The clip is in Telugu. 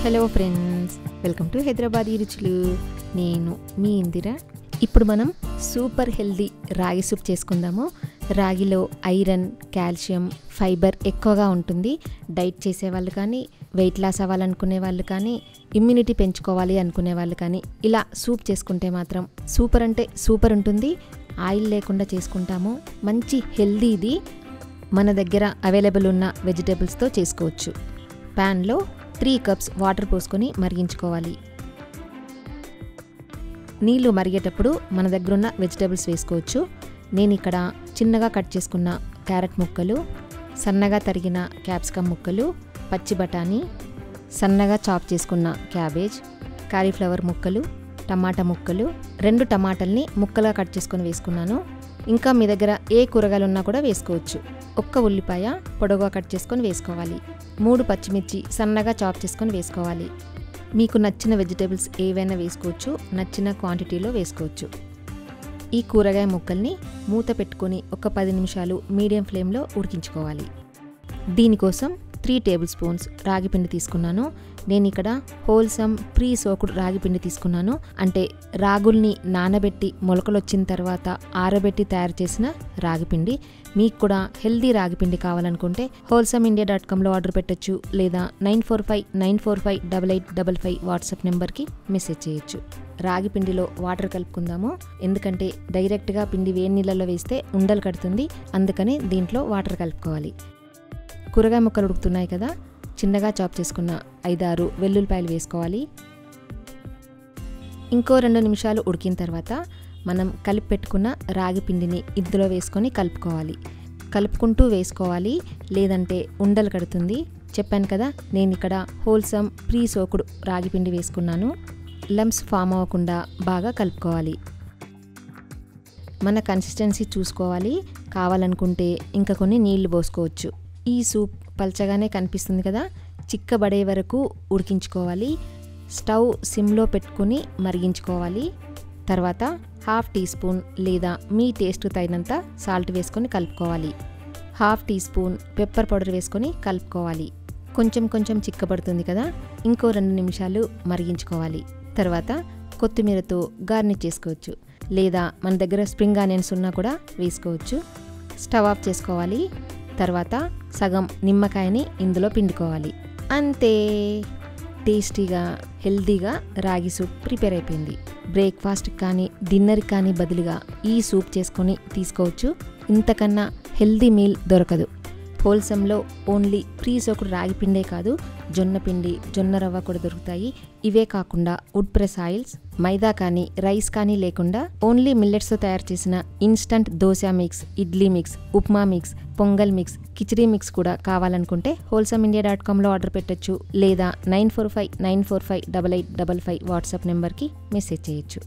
Hello friends, welcome to Hyderabadi రుచులు. నేను మీ ఇందిర. ఇప్పుడు మనం సూపర్ హెల్దీ రాగి సూప్ చేసుకుందాము. రాగిలో ఐరన్, కాల్షియం, ఫైబర్ ఎక్కువగా ఉంటుంది. డైట్ చేసేవాళ్ళు కానీ, వెయిట్ లాస్ అవ్వాలనుకునే వాళ్ళు కానీ, ఇమ్యూనిటీ పెంచుకోవాలి అనుకునే వాళ్ళు కానీ ఇలా సూప్ చేసుకుంటే మాత్రం సూపర్ అంటే సూపర్ ఉంటుంది. ఆయిల్ లేకుండా చేసుకుంటాము. మంచి హెల్దీ ఇది. మన దగ్గర అవైలబుల్ ఉన్న వెజిటేబుల్స్తో చేసుకోవచ్చు. ప్యాన్లో 3 కప్స్ వాటర్ పోసుకొని మరిగించుకోవాలి. నీళ్లు మరిగేటప్పుడు మన దగ్గర ఉన్న వెజిటేబుల్స్ వేసుకోవచ్చు. నేను ఇక్కడ చిన్నగా కట్ చేసుకున్న క్యారెట్ ముక్కలు, సన్నగా తరిగిన క్యాప్సికమ్ ముక్కలు, పచ్చి బఠానీ, సన్నగా చాప్ చేసుకున్న క్యాబేజ్, కాలీఫ్లవర్ ముక్కలు, టమాటా ముక్కలు, 2 టమాటాలని ముక్కలుగా కట్ చేసుకొని వేసుకున్నాను. ఇంకా మీ దగ్గర ఏ కూరగాయలు ఉన్నా కూడా వేసుకోవచ్చు. 1 ఉల్లిపాయ పొడవుగా కట్ చేసుకొని వేసుకోవాలి. 3 పచ్చిమిర్చి సన్నగా చాప్ చేసుకొని వేసుకోవాలి. మీకు నచ్చిన వెజిటేబుల్స్ ఏవైనా వేసుకోవచ్చు. నచ్చిన క్వాంటిటీలో వేసుకోవచ్చు. ఈ కూరగాయ ముక్కల్ని మూత పెట్టుకొని ఒక 10 నిమిషాలు మీడియం ఫ్లేమ్లో ఉడికించుకోవాలి. దీనికోసం 3 టేబుల్ స్పూన్స్ రాగిపిండి తీసుకున్నాను. నేను ఇక్కడ హోల్సమ్ ప్రీ సోక్డ్ రాగిపిండి తీసుకున్నాను. అంటే రాగుల్ని నానబెట్టి మొలకలు వచ్చిన తర్వాత ఆరబెట్టి తయారు చేసిన రాగిపిండి. మీకు కూడా హెల్దీ రాగిపిండి కావాలనుకుంటే wholesameindia.comలో ఆర్డర్ పెట్టచ్చు, లేదా 9459458855 వాట్సాప్ నెంబర్కి మెసేజ్ చేయొచ్చు. రాగి పిండిలో వాటర్ కలుపుకుందాము. ఎందుకంటే డైరెక్ట్గా పిండి వేడి నీళ్ళలో వేస్తే ఉండలు కడుతుంది. అందుకని దీంట్లో వాటర్ కలుపుకోవాలి. కూరగాయ ముక్కలు ఉడుకుతున్నాయి కదా, చిన్నగా చాప్ చేసుకున్న 5-6 వెల్లుల్లిపాయలు వేసుకోవాలి. ఇంకో 2 నిమిషాలు ఉడికిన తర్వాత మనం కలిపి పెట్టుకున్న రాగి పిండిని ఇందులో వేసుకొని కలుపుకోవాలి. కలుపుకుంటూ వేసుకోవాలి, లేదంటే ఉండలు కడుతుంది. చెప్పాను కదా, నేను ఇక్కడ హోల్సమ్ ప్రీ సోక్డ్ రాగి పిండి వేసుకున్నాను. లంప్స్ ఫామ్ అవ్వకుండా బాగా కలుపుకోవాలి. మన కన్సిస్టెన్సీ చూసుకోవాలి. కావాలనుకుంటే ఇంకా కొన్ని నీళ్లు పోసుకోవచ్చు. ఈ సూప్ పల్చగానే కనిపిస్తుంది కదా, చిక్కబడే వరకు ఉడికించుకోవాలి. స్టవ్ సిమ్లో పెట్టుకుని మరిగించుకోవాలి. తర్వాత 1/2 టీ స్పూన్ లేదా మీ టేస్ట్ తగినంత సాల్ట్ వేసుకొని కలుపుకోవాలి. 1/2 టీ స్పూన్ పెప్పర్ పౌడర్ వేసుకొని కలుపుకోవాలి. కొంచెం చిక్కబడుతుంది కదా, ఇంకో 2 నిమిషాలు మరిగించుకోవాలి. తర్వాత కొత్తిమీరతో గార్నిష్ చేసుకోవచ్చు, లేదా మన దగ్గర స్ప్రింగ్ ఆనియన్స్ ఉన్నా కూడా వేసుకోవచ్చు. స్టవ్ ఆఫ్ చేసుకోవాలి. తర్వాత సగం నిమ్మకాయని ఇందులో పిండుకోవాలి. అంతే, టేస్టీగా హెల్దీగా రాగి సూప్ ప్రిపేర్ అయిపోయింది. బ్రేక్ఫాస్ట్ కానీ డిన్నర్ కానీ బదులుగా ఈ సూప్ చేసుకొని తీసుకోవచ్చు. ఇంతకన్నా హెల్దీ మీల్ దొరకదు. హోల్సమ్లో ఓన్లీ ప్రీ సోక్డ్ రాగి పిండే కాదు, జొన్న పిండి, జొన్న రవ్వ కూడా దొరుకుతాయి. ఇవే కాకుండా వుడ్ ప్రెస్ ఆయిల్స్, మైదా కానీ రైస్ కానీ లేకుండా ఓన్లీ మిల్లెట్స్తో తయారు చేసిన instant dosa mix, idli mix, upma mix, pongal mix, khichdi mix కూడా కావాలనుకుంటే wholesameindia.comలో ఆర్డర్ పెట్టచ్చు, లేదా 9459458855 వాట్సాప్ నెంబర్కి మెసేజ్ చేయొచ్చు.